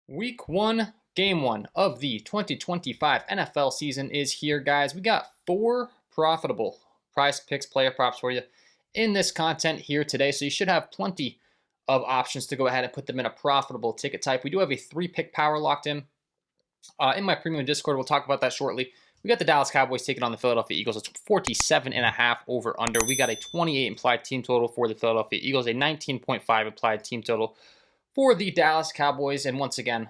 Week 1, Game 1 of the 2025 NFL season is here, guys. We got 4 profitable prize picks player props for you in this content here today. So you should have plenty of options to go ahead and put them in a profitable ticket type. We do have a 3-pick power locked in my premium Discord. We'll talk about that shortly. We got the Dallas Cowboys taking on the Philadelphia Eagles. It's 47.5 over under. We got a 28 implied team total for the Philadelphia Eagles, a 19.5 implied team total for the Dallas Cowboys. And once again,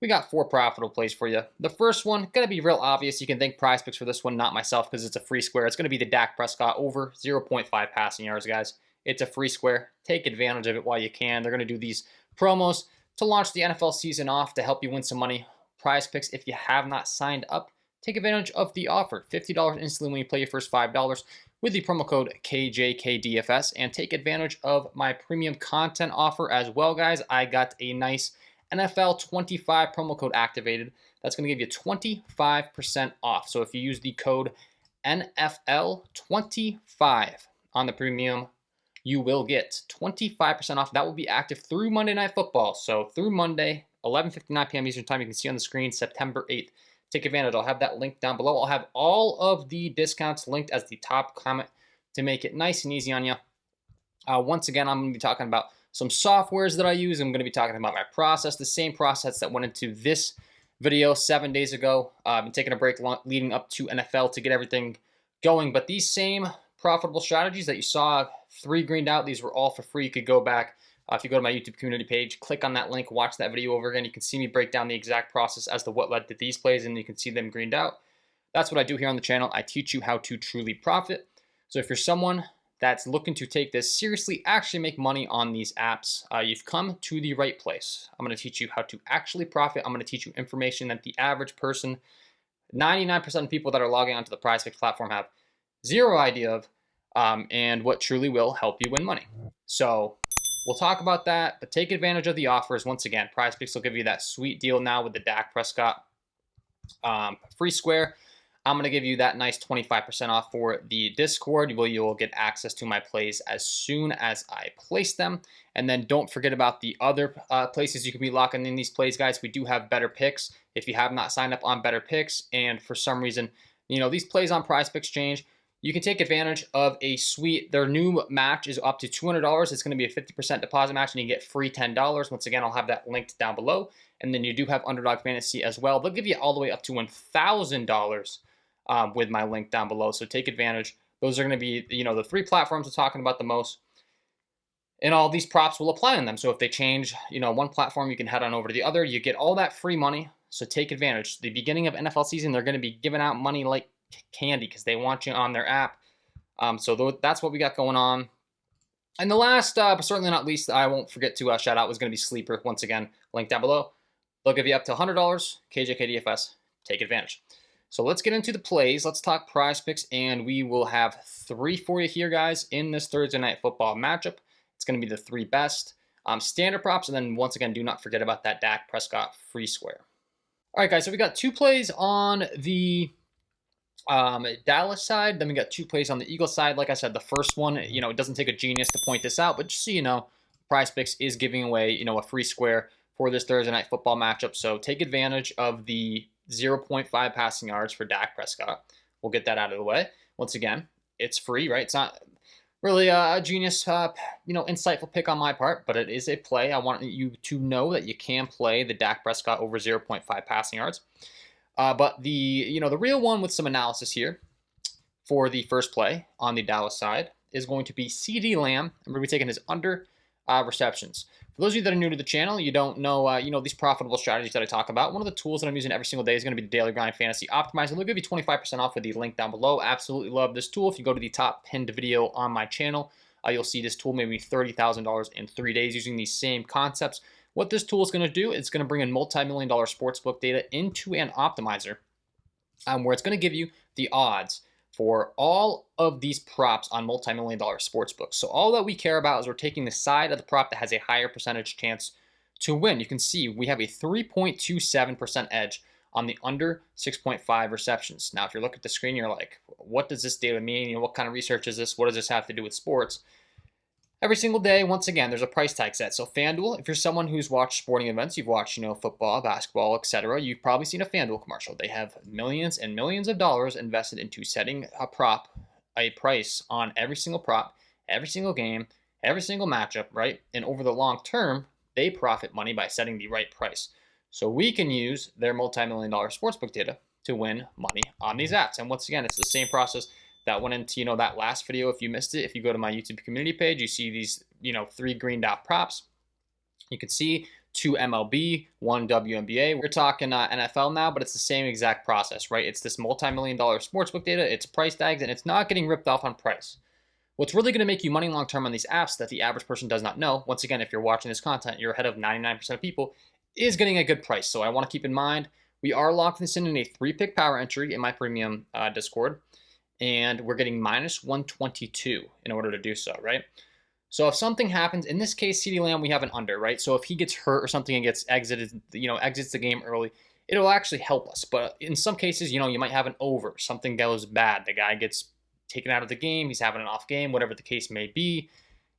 we got 4 profitable plays for you. The first one, going to be real obvious. You can thank Prizepicks for this one, not myself, because it's a free square. It's going to be the Dak Prescott over 0.5 passing yards, guys. It's a free square. Take advantage of it while you can. They're going to do these promos to launch the NFL season off to help you win some money. Prizepicks, if you have not signed up, take advantage of the offer. $50 instantly when you play your first $5 with the promo code KJKDFS, and take advantage of my premium content offer as well, guys. I got a nice NFL 25 promo code activated. That's going to give you 25% off. So if you use the code NFL25 on the premium, you will get 25% off. That will be active through Monday Night Football. So through Monday, 11:59 p.m. Eastern Time. You can see on the screen September 8th. Take advantage. I'll have that link down below. I'll have all of the discounts linked as the top comment to make it nice and easy on you. Once again, I'm going to be talking about some softwares that I use. I'm going to be talking about my process, the same process that went into this video 7 days ago. I've been taking a break leading up to NFL to get everything going. But these same profitable strategies that you saw 3 greened out, these were all for free. You could go back. If you go to my YouTube community page, click on that link, watch that video over again. You can see me break down the exact process as to what led to these plays, and you can see them greened out. That's what I do here on the channel. I teach you how to truly profit. So if you're someone that's looking to take this seriously, actually make money on these apps, you've come to the right place. I'm going to teach you how to actually profit. I'm going to teach you information that the average person, 99% of people that are logging onto the Prizepicks platform have zero idea of, and what truly will help you win money. So we'll talk about that, but take advantage of the offers. Once again, Prizepicks will give you that sweet deal now with the Dak Prescott free square. I'm going to give you that nice 25% off for the Discord. You'll get access to my plays as soon as I place them. And then don't forget about the other places you can be locking in these plays, guys. We do have Betr. If you have not signed up on Betr, and for some reason, these plays on Prizepicks change, you can take advantage of a their new match is up to $200. It's going to be a 50% deposit match, and you get free $10. Once again, I'll have that linked down below. And then you do have Underdog Fantasy as well. They'll give you all the way up to $1,000 with my link down below. So take advantage. Those are going to be, the 3 platforms we're talking about the most. And all these props will apply on them. So if they change, one platform, you can head on over to the other. You get all that free money. So take advantage. The beginning of NFL season, they're going to be giving out money like candy because they want you on their app. So that's what we got going on. And the last, but certainly not least, I won't forget to shout out was going to be Sleeper. Once again, link down below. They'll give you up to $100. KJKDFS. Take advantage. So let's get into the plays. Let's talk Prizepicks, and we will have 3 for you here, guys, in this Thursday Night Football matchup. It's going to be the 3 best standard props, and then once again, do not forget about that Dak Prescott free square. All right, guys, so we got 2 plays on the Dallas side. Then we got 2 plays on the Eagles side. Like I said, the first one, it doesn't take a genius to point this out, but just so you know, Prizepicks is giving away, a free square for this Thursday Night Football matchup. So take advantage of the 0.5 passing yards for Dak Prescott. We'll get that out of the way. Once again, it's free, right? It's not really a genius, insightful pick on my part, but it is a play. I want you to know that you can play the Dak Prescott over 0.5 passing yards. But the real one with some analysis here for the first play on the Dallas side is going to be CD Lamb. And we're going to be taking his under receptions. For those of you that are new to the channel, you don't know, these profitable strategies that I talk about. One of the tools that I'm using every single day is going to be the Daily Grind Fantasy Optimizer. They'll give you 25% off with the link down below. Absolutely love this tool. If you go to the top pinned video on my channel, you'll see this tool made me $30,000 in 3 days using these same concepts. What this tool is going to do, it's going to bring in multi-million-dollar sportsbook data into an optimizer, where it's going to give you the odds for all of these props on multi-million-dollar sportsbooks. So all that we care about is we're taking the side of the prop that has a higher percentage chance to win. You can see we have a 3.27% edge on the under 6.5 receptions. Now, if you're looking at the screen, you're like, what does this data mean? What kind of research is this? What does this have to do with sports? every single day, once again, there's a price tag set. So FanDuel, if you're someone who's watched sporting events, you've watched, football, basketball, etc., you've probably seen a FanDuel commercial. They have millions and millions of dollars invested into setting a price on every single prop, every single game, every single matchup, right? And over the long term, they profit money by setting the right price. So we can use their multi-million-dollar sportsbook data to win money on these apps. And once again, it's the same process that went into, that last video. If you missed it, if you go to my YouTube community page, you see these, 3 green dot props. You can see 2 MLB, 1 WNBA. We're talking NFL now, but it's the same exact process, right? It's this multi-million-dollar sportsbook data, it's price tags, and it's not getting ripped off on price. What's really going to make you money long-term on these apps that the average person does not know, once again, if you're watching this content, you're ahead of 99% of people, is getting a good price. So I want to keep in mind, we are locking this in a 3-pick power entry in my premium Discord, and we're getting minus 122 in order to do so, right? So if something happens, in this case, CeeDee Lamb, we have an under, right? So if he gets hurt or something and gets exited, exits the game early, it'll actually help us. But in some cases, you might have an over. Something goes bad. The guy gets taken out of the game. He's having an off game, whatever the case may be.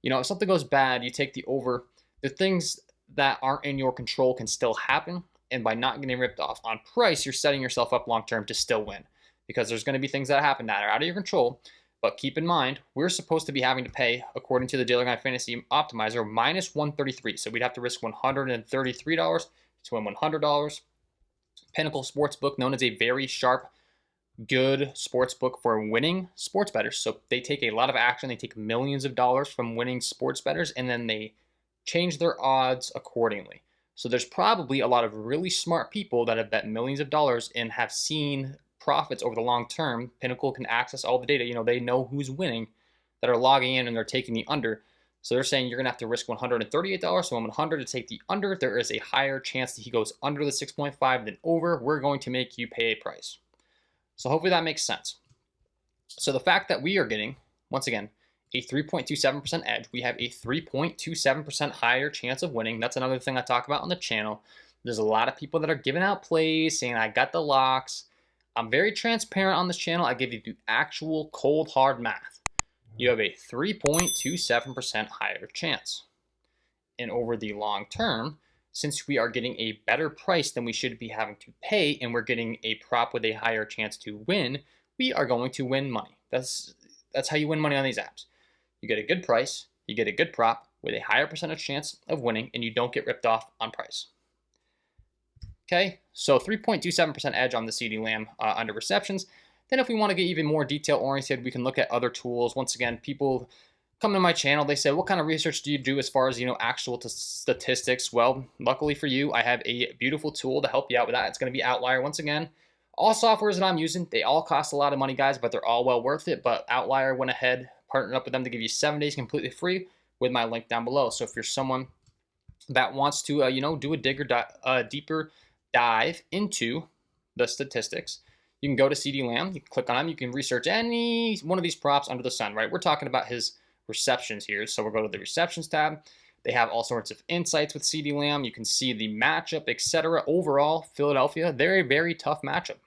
If something goes bad, you take the over. The things that aren't in your control can still happen. And by not getting ripped off on price, you're setting yourself up long-term to still win. Because there's going to be things that happen that are out of your control. But keep in mind, we're supposed to be having to pay, according to the Daily Grind Fantasy Optimizer, minus 133. So we'd have to risk $133 to win $100. Pinnacle Sportsbook, known as a very sharp, good sportsbook for winning sports bettors. So they take a lot of action. They take millions of dollars from winning sports bettors, and then they change their odds accordingly. So there's probably a lot of really smart people that have bet millions of dollars and have seen profits over the long term. Pinnacle can access all the data. They know who's winning, that are logging in and they're taking the under. So they're saying you're going to have to risk $138. So I'm 100 to take the under. There is a higher chance that he goes under the 6.5 than over. We're going to make you pay a price. So hopefully that makes sense. So the fact that we are getting, once again, a 3.27% edge, we have a 3.27% higher chance of winning. That's another thing I talk about on the channel. There's a lot of people that are giving out plays, saying I got the locks. I'm very transparent on this channel. I give you the actual cold hard math. You have a 3.27% higher chance. And over the long term, since we are getting a better price than we should be having to pay, and we're getting a prop with a higher chance to win, we are going to win money. That's how you win money on these apps. You get a good price, you get a good prop with a higher percentage chance of winning, and you don't get ripped off on price. Okay, so 3.27% edge on the CeeDee Lamb under receptions. Then if we want to get even more detail oriented, we can look at other tools. Once again, people come to my channel, they say, what kind of research do you do as far as, actual statistics? Well, luckily for you, I have a beautiful tool to help you out with that. It's going to be Outlier. Once again, all softwares that I'm using, they all cost a lot of money, guys, but they're all well worth it. But Outlier went ahead, partnered up with them to give you 7 days completely free with my link down below. So if you're someone that wants to, do a deeper dive into the statistics, you can go to CeeDee Lamb, you can click on him, you can research any one of these props under the sun, right? We're talking about his receptions here. So we'll go to the receptions tab. They have all sorts of insights with CeeDee Lamb. You can see the matchup, etc. Overall, Philadelphia, very, very tough matchup.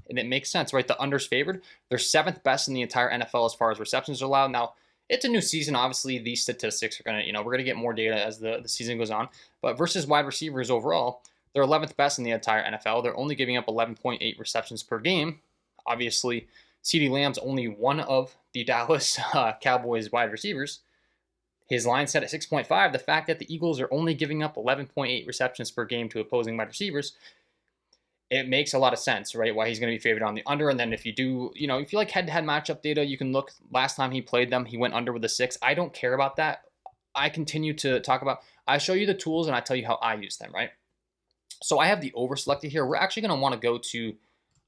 And it makes sense, right? The under's favored. They're 7th best in the entire NFL as far as receptions are allowed. Now, it's a new season. Obviously, these statistics are going to, we're going to get more data as the season goes on. But versus wide receivers overall, they're 11th best in the entire NFL. They're only giving up 11.8 receptions per game. Obviously, CeeDee Lamb's only one of the Dallas Cowboys wide receivers. His line set at 6.5. The fact that the Eagles are only giving up 11.8 receptions per game to opposing wide receivers, it makes a lot of sense, right? Why he's going to be favored on the under. And then if you do, if you like head-to-head matchup data, you can look. Last time he played them, he went under with a 6. I don't care about that. I continue to talk about, I show you the tools and I tell you how I use them, right? So I have the over selected here. We're actually going to want to go to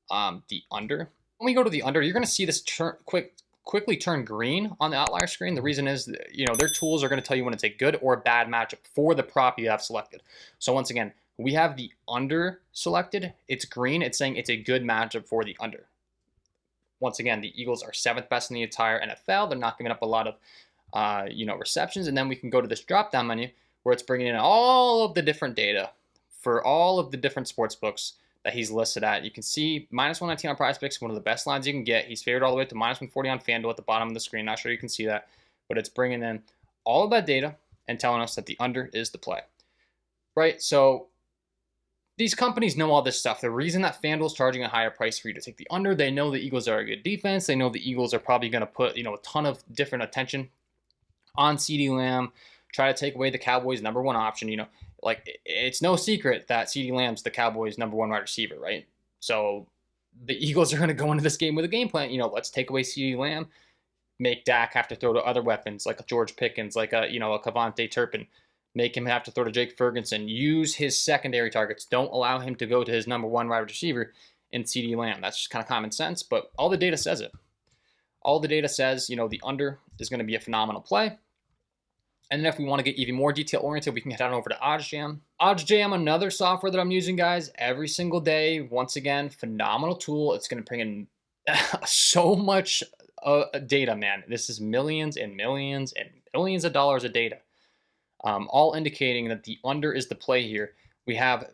the under. When we go to the under, you're going to see this quickly turn green on the outlier screen. The reason is, their tools are going to tell you when it's a good or a bad matchup for the prop you have selected. So once again, we have the under selected. It's green. It's saying it's a good matchup for the under. Once again, the Eagles are 7th best in the entire NFL. They're not giving up a lot of, receptions. And then we can go to this drop-down menu where it's bringing in all of the different data for all of the different sports books that he's listed at. You can see minus 119 on Prizepicks, one of the best lines you can get. He's favored all the way to minus 140 on FanDuel at the bottom of the screen. Not sure you can see that, but it's bringing in all of that data and telling us that the under is the play, right? So these companies know all this stuff. The reason that FanDuel's charging a higher price for you to take the under, they know the Eagles are a good defense. They know the Eagles are probably going to put, a ton of different attention on CeeDee Lamb, try to take away the Cowboys' number one option. Like, it's no secret that CeeDee Lamb's the Cowboys' number one wide receiver, right? So the Eagles are going to go into this game with a game plan. Let's take away CeeDee Lamb, make Dak have to throw to other weapons like a George Pickens, like a Kevontae Turpin, make him have to throw to Jake Ferguson, use his secondary targets. Don't allow him to go to his number one wide receiver in CeeDee Lamb. That's just kind of common sense, but all the data says it. All the data says, the under is going to be a phenomenal play. And then if we want to get even more detail-oriented, we can head on over to OddsJam. OddsJam, another software that I'm using, guys, every single day. Once again, phenomenal tool. It's going to bring in so much data, man. This is millions and millions and millions of dollars of data, all indicating that the under is the play here. We have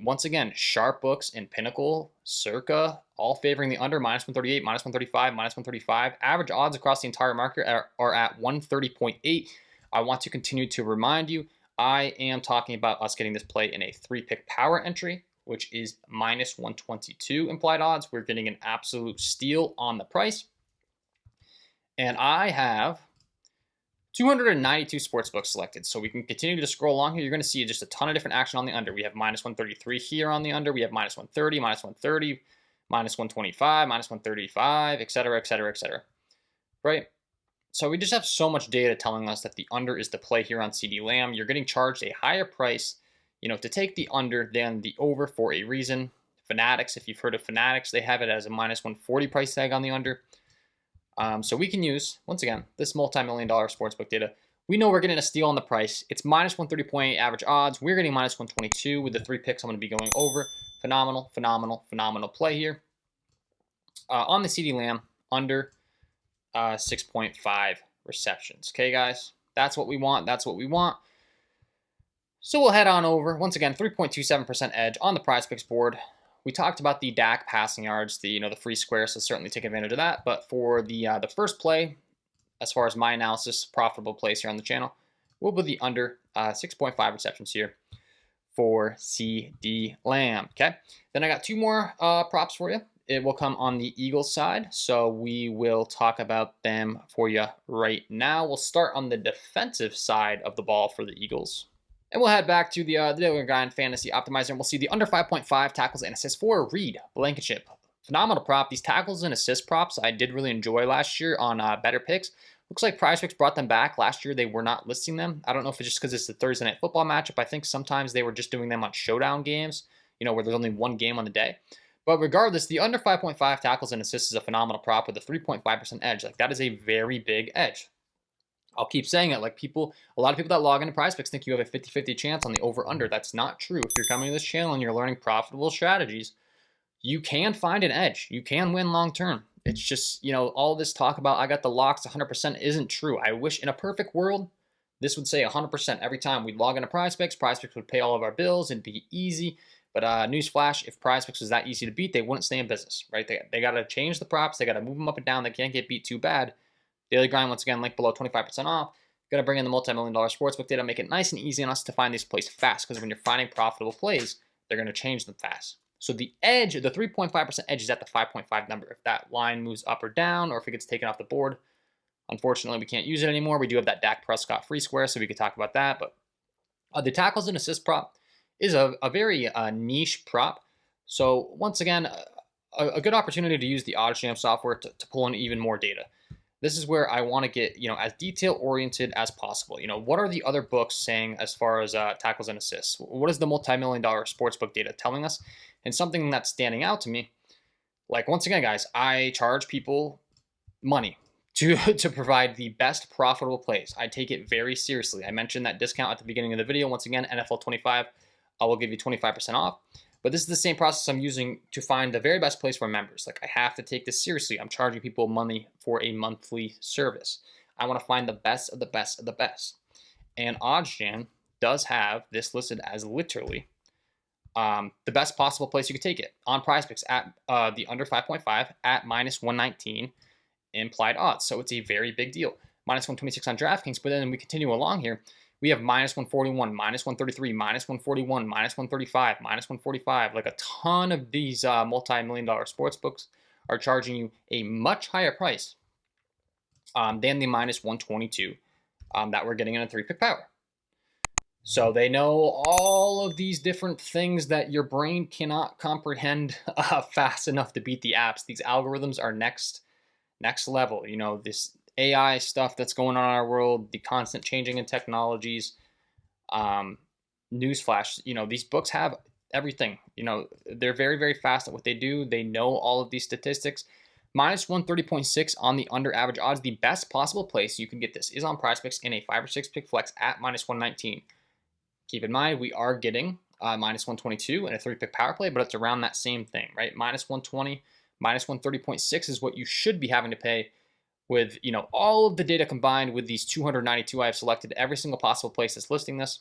once again, sharp books in Pinnacle, Circa, all favoring the under, minus 138, minus 135, minus 135. Average odds across the entire market are at 130.8. I want to continue to remind you, I am talking about us getting this play in a 3-pick power entry, which is minus 122 implied odds. We're getting an absolute steal on the price. And I have 292 sportsbooks selected. So we can continue to scroll along here. You're going to see just a ton of different action on the under. We have minus 133 here on the under. We have minus 130, minus 130, minus 125, minus 135, et cetera, et cetera, et cetera. Right? So we just have so much data telling us that the under is the play here on CeeDee Lamb. You're getting charged a higher price, to take the under than the over for a reason. Fanatics, if you've heard of Fanatics, they have it as a minus 140 price tag on the under. So we can use, once again, this multi-million-dollar sportsbook data. We know we're getting a steal on the price. It's minus 130.8 average odds. We're getting minus 122 with the 3 picks I'm going to be going over. Phenomenal, phenomenal, phenomenal play here. On the CeeDee Lamb, under 6.5 receptions. Okay, guys? That's what we want. That's what we want. So we'll head on over. Once again, 3.27% edge on the Prizepicks board. We talked about the Dak passing yards, the free square, so certainly take advantage of that. But for the first play, as far as my analysis, profitable plays here on the channel, we'll be the under 6.5 receptions here for CeeDee Lamb. Okay, then I got 2 more props for you. It will come on the Eagles side, so we will talk about them for you right now. We'll start on the defensive side of the ball for the Eagles. And we'll head back to the other guy in Fantasy Optimizer, and we'll see the under 5.5 tackles and assists for Reed Blankenship. Phenomenal prop. These tackles and assist props I did really enjoy last year on Betr Picks. Looks like Prizepicks brought them back. Last year they were not listing them. I don't know if it's just because it's the Thursday Night Football matchup. I think sometimes they were just doing them on showdown games, where there's only one game on the day. But regardless, the under 5.5 tackles and assists is a phenomenal prop with a 3.5% edge. Like, that is a very big edge. I'll keep saying it. Like, a lot of people that log into Prizepicks think you have a 50-50 chance on the over-under. That's not true. If you're coming to this channel and you're learning profitable strategies, you can find an edge. You can win long-term. It's just, all this talk about I got the locks 100% isn't true. I wish in a perfect world, this would say 100% every time we'd log into Prizepicks. Prizepicks would pay all of our bills. It'd be easy. But newsflash, if Prizepicks was that easy to beat, they wouldn't stay in business, right? They got to change the props. They got to move them up and down. They can't get beat too bad. Daily Grind, once again, link below, 25% off. Got to bring in the multi-million-dollar sportsbook data, make it nice and easy on us to find these plays fast, because when you're finding profitable plays, they're going to change them fast. So the edge, the 3.5% edge is at the 5.5 number. If that line moves up or down, or if it gets taken off the board, unfortunately, we can't use it anymore. We do have that Dak Prescott free square, so we could talk about that. But the tackles and assist prop is a very niche prop. So once again, a good opportunity to use the OddsJam software to pull in even more data. This is where I want to get, as detail-oriented as possible. What are the other books saying as far as tackles and assists? What is the multi-million-dollar sportsbook data telling us? And something that's standing out to me, like, once again, guys, I charge people money to provide the best profitable plays. I take it very seriously. I mentioned that discount at the beginning of the video. Once again, NFL 25, I will give you 25% off. But this is the same process I'm using to find the very best place for members. Like, I have to take this seriously. I'm charging people money for a monthly service. I want to find the best of the best of the best. And OddsJam does have this listed as literally the best possible place you could take it on Prizepicks at the under 5.5 at minus 119 implied odds. So it's a very big deal. minus 126 on DraftKings. But then we continue along here. We have minus 141, minus 133, minus 141, minus 135, minus 145. Like a ton of these multi-million dollar sports books are charging you a much higher price than the minus 122 that we're getting in a 3-pick power. So they know all of these different things that your brain cannot comprehend fast enough to beat the apps. These algorithms are next level. You know, this AI stuff that's going on in our world, the constant changing in technologies. Newsflash, you know, these books have everything. You know, they're very, very fast at what they do. They know all of these statistics. Minus 130.6 on the under average odds. The best possible place you can get this is on Prizepicks in a 5 or 6 pick flex at minus 119. Keep in mind, we are getting minus 122 in a 3-pick power play, but it's around that same thing, right? Minus 120, minus 130.6 is what you should be having to pay with, you know, all of the data combined with these 292 I have selected every single possible place that's listing this.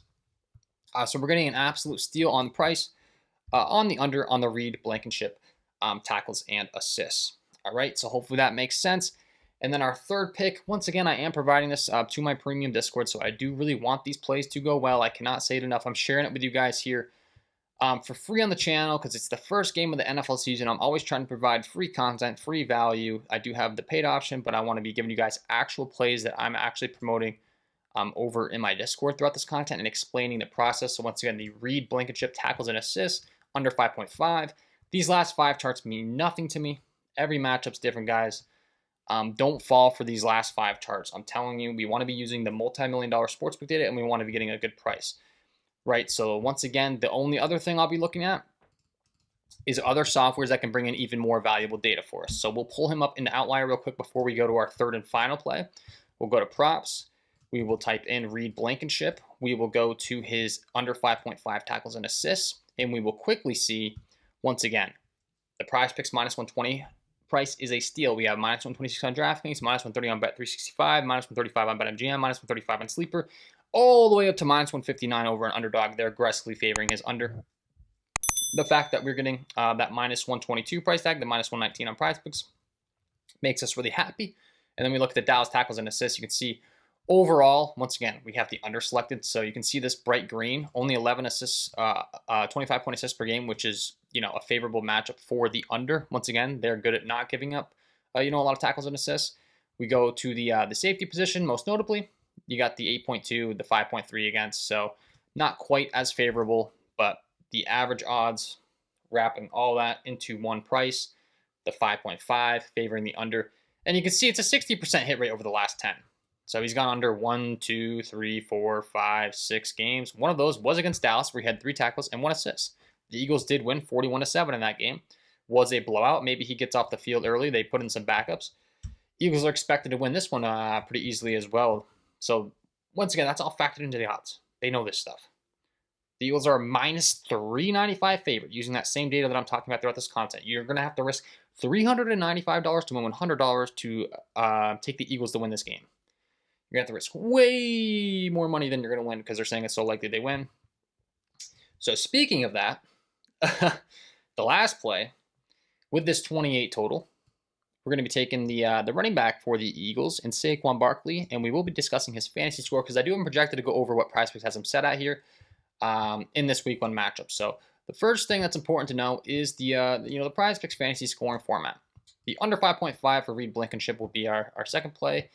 So we're getting an absolute steal on the price, on the under, on the Reed, Blankenship, tackles, and assists. All right, so hopefully that makes sense. And then our third pick, once again, I am providing this to my premium Discord, so I do really want these plays to go well. I cannot say it enough. I'm sharing it with you guys here for free on the channel because it's the first game of the NFL season. I'm always trying to provide free content, free value. I do have the paid option, but I want to be giving you guys actual plays that I'm actually promoting over in my Discord throughout this content and explaining the process. So once again, the Reed, Blankenship, tackles, and assists under 5.5. These last 5 charts mean nothing to me. Every matchup's different, guys. Don't fall for these last 5 charts. I'm telling you, we want to be using the multi-million dollar sportsbook data, and we want to be getting a good price, right? So once again, the only other thing I'll be looking at is other softwares that can bring in even more valuable data for us. So we'll pull him up into Outlier real quick before we go to our third and final play. We'll go to props. We will type in Reed Blankenship. We will go to his under 5.5 tackles and assists, and we will quickly see, once again, the Prizepicks minus 120 price is a steal. We have minus 126 on DraftKings, minus 130 on Bet365, minus 135 on BetMGM, minus 135 on Sleeper, all the way up to minus 159 over an Underdog. They're aggressively favoring his under. The fact that we're getting that minus 122 price tag, the minus 119 on Prizepicks, makes us really happy. And then we look at the Dallas tackles and assists. You can see overall, once again, we have the under selected. So you can see this bright green, only 11 assists, 25-point assists per game, which is, you know, a favorable matchup for the under. Once again, they're good at not giving up, you know, a lot of tackles and assists. We go to the safety position, most notably. You got the 8.2, the 5.3 against. So not quite as favorable, but the average odds, wrapping all that into one price, the 5.5 favoring the under. And you can see it's a 60% hit rate over the last 10. So he's gone under 1, 2, 3, 4, 5, 6 games. One of those was against Dallas, where he had 3 tackles and 1 assist. The Eagles did win 41-7 in that game. Was a blowout. Maybe he gets off the field early. They put in some backups. Eagles are expected to win this one pretty easily as well. So once again, that's all factored into the odds. They know this stuff. The Eagles are minus 395 favorite using that same data that I'm talking about throughout this content. You're going to have to risk $395 to win $100 to take the Eagles to win this game. You're going to have to risk way more money than you're going to win because they're saying it's so likely they win. So speaking of that, the last play with this 28 total, we're going to be taking the running back for the Eagles in Saquon Barkley, and we will be discussing his fantasy score because I do have him projected to go over what Prizepicks has him set at here in this week 1 matchup. So the first thing that's important to know is the Prizepicks fantasy scoring format. The under 5.5 for Reed Blankenship will be our second play.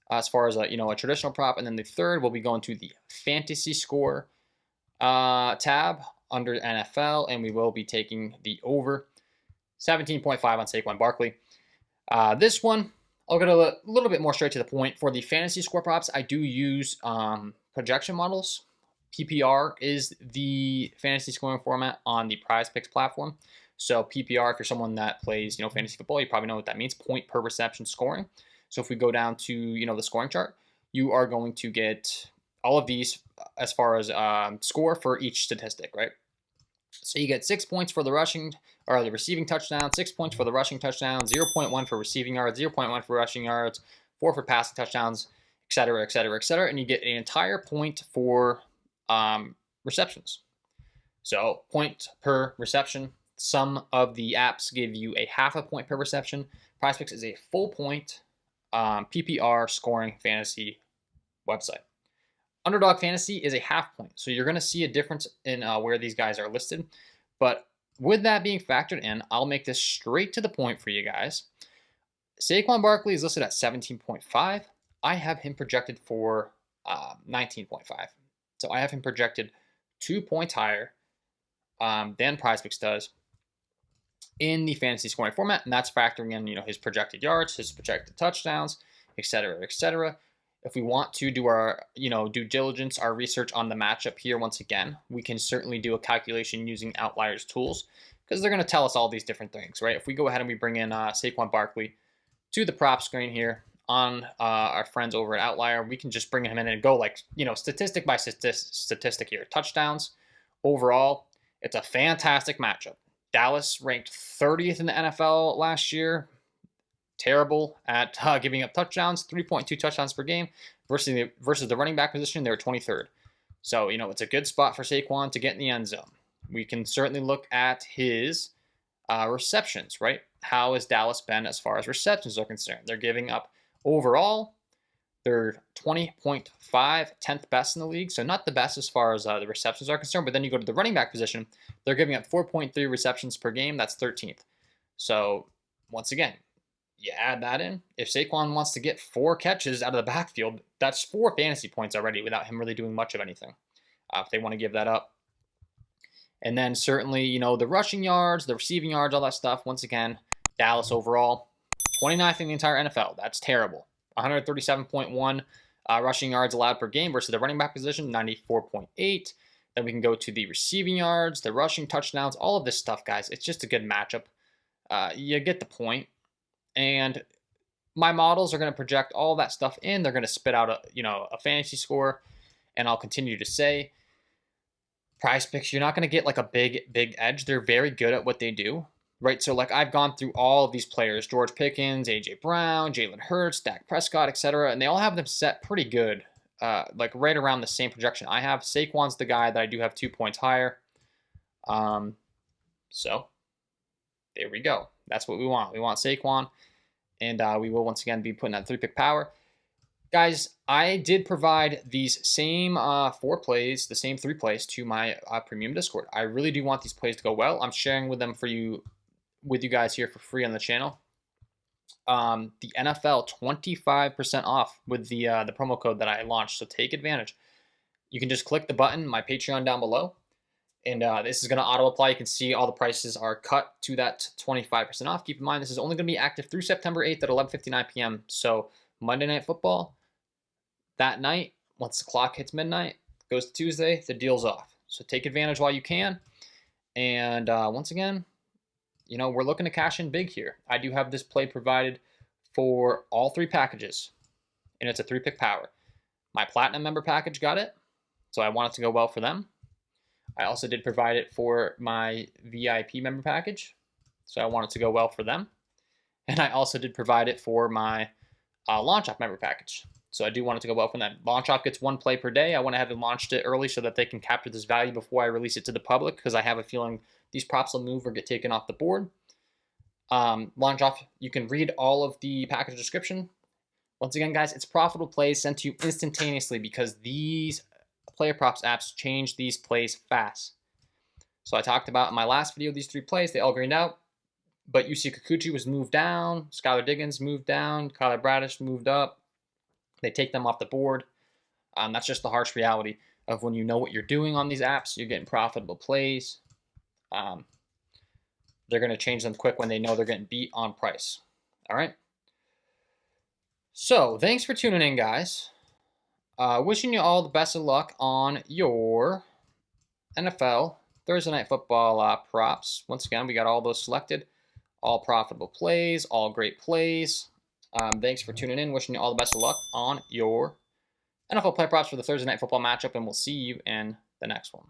As far as a traditional prop, and then the third will be going to the fantasy score tab under NFL, and we will be taking the over 17.5 on Saquon Barkley. This one, I'll get a little bit more straight to the point. For the fantasy score props, I do use projection models. PPR is the fantasy scoring format on the Prizepicks platform. So PPR, if you're someone that plays fantasy football, you probably know what that means: point per reception scoring. So if we go down to, the scoring chart, you are going to get all of these as far as score for each statistic, right? So you get 6 points for the rushing or the receiving touchdown, 6 points for the rushing touchdown, 0.1 for receiving yards, 0.1 for rushing yards, 4 for passing touchdowns, et cetera, et cetera, et cetera. And you get an entire point for receptions. So point per reception. Some of the apps give you a half a point per reception. Prizepicks is a full point PPR scoring fantasy website. Underdog Fantasy is a half point, so you're going to see a difference in where these guys are listed. But with that being factored in, I'll make this straight to the point for you guys. Saquon Barkley is listed at 17.5. I have him projected for 19.5. So I have him projected 2 points higher than Prizepicks does in the fantasy scoring format, and that's factoring in, his projected yards, his projected touchdowns, et cetera, et cetera. If we want to do our, due diligence, our research on the matchup here, once again, we can certainly do a calculation using Outliers tools because they're going to tell us all these different things, right? If we go ahead and we bring in Saquon Barkley to the prop screen here on our friends over at Outlier, we can just bring him in and go statistic by statistic here. Touchdowns overall, it's a fantastic matchup. Dallas ranked 30th in the NFL last year. Terrible at giving up touchdowns, 3.2 touchdowns per game versus the running back position. They were 23rd. So, it's a good spot for Saquon to get in the end zone. We can certainly look at his receptions, right? How has Dallas been as far as receptions are concerned? They're giving up overall, they're 20.5, 10th best in the league. So not the best as far as the receptions are concerned, but then you go to the running back position, they're giving up 4.3 receptions per game. That's 13th. So once again, you add that in. If Saquon wants to get 4 catches out of the backfield, that's 4 fantasy points already without him really doing much of anything. If they want to give that up. And then certainly, the rushing yards, the receiving yards, all that stuff. Once again, Dallas overall, 29th in the entire NFL. That's terrible. 137.1 rushing yards allowed per game versus the running back position, 94.8. Then we can go to the receiving yards, the rushing touchdowns, all of this stuff, guys. It's just a good matchup. You get the point. And my models are going to project all that stuff in. They're going to spit out a fantasy score. And I'll continue to say, Prizepicks, you're not going to get like a big edge. They're very good at what they do, right? So I've gone through all of these players, George Pickens, A.J. Brown, Jalen Hurts, Dak Prescott, etc. And they all have them set pretty good, right around the same projection I have. Saquon's the guy that I do have 2 points higher. So there we go. That's what we want. We want Saquon, and we will once again be putting that 3-pick power. Guys, I did provide these same 4 plays, the same 3 plays to my premium Discord. I really do want these plays to go well. I'm sharing with you guys here for free on the channel. The NFL 25% off with the promo code that I launched, so take advantage. You can just click the button, my Patreon down below, and this is going to auto apply. You can see all the prices are cut to that 25% off. Keep in mind, this is only going to be active through September 8th at 11:59 p.m. So Monday Night Football, that night, once the clock hits midnight, goes to Tuesday, the deal's off. So take advantage while you can. And once again, we're looking to cash in big here. I do have this play provided for all 3 packages, and it's a 3-pick power. My Platinum member package got it, so I want it to go well for them. I also did provide it for my VIP member package, so I want it to go well for them. And I also did provide it for my Launch Off member package, so I do want it to go well for them. Launch Off gets 1 play per day. I went ahead and launched it early so that they can capture this value before I release it to the public, because I have a feeling these props will move or get taken off the board. Launch Off, you can read all of the package description. Once again, guys, it's profitable plays sent to you instantaneously because these player props apps change these plays fast. So I talked about in my last video these 3 plays. They all greened out, but UC Kikuchi was moved down, Skylar Diggins moved down, Kyler Bradish moved up. They take them off the board. That's just the harsh reality of when you know what you're doing on these apps. You're getting profitable plays. They're going to change them quick when they know they're getting beat on price. All right. So thanks for tuning in, guys. Wishing you all the best of luck on your NFL Thursday Night Football props. Once again, we got all those selected. All profitable plays, all great plays. Thanks for tuning in. Wishing you all the best of luck on your NFL play props for the Thursday Night Football matchup, and we'll see you in the next one.